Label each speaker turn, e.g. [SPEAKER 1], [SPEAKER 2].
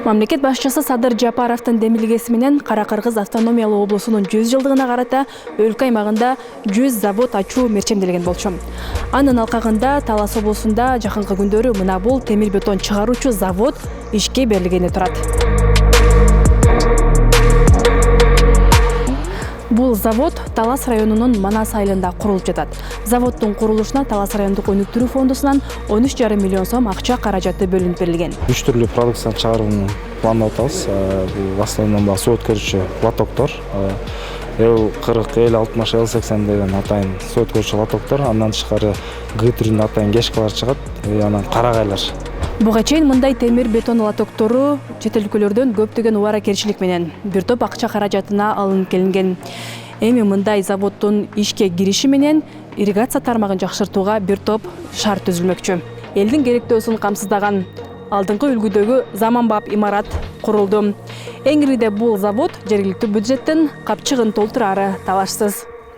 [SPEAKER 1] Мамлекет башчысы Садыр Жапаровдун демилгеси менен Кара-Кыргыз автономиялуу облусунун 100 жылдыгына карата өлкө аймагында 100 завод ачуу мерчемделген болчу. Анын алкагында Талас облусунда жакынкы күндөрү мына бул темир бетон чыгаруучу завод ишке берилгени турат. Бул завод Талас районунун Манас айылында курулуп жатат. Заводдун курулушуна Талас райондук өнүктүрүү фондусунан 13,5 миллион сом акча каражаты бөлүнүп берилген.
[SPEAKER 2] 3 түрлүү продукцияны чыгарууну пландап атабыз. Бул основном суу өткөрүүчү лотоктор, 40, 50, 60, 50, 80 деген атайын суу өткөрүүчү лотоктор, андан тышкары Г түрүнүн атайын кешкалар чыгат, анан карагайлар.
[SPEAKER 1] Буга чейин мындай темир бетон лотоктору чет өлкөлөрдөн көптөгөн убаракерчилик менен бир топ акча каражатына алынып келинген. Эми мындай заводдун ишке кириши менен ирригация тармагын жакшыртууга бир топ шарт түзүлмөкчү. Элдин керектөөсүн камсыздаган алдыңкы үлгүдөгү заманбап имарат курулду. Эң ириде бул завод жергиликтүү бюджеттин капчыгын толтурары талашсыз.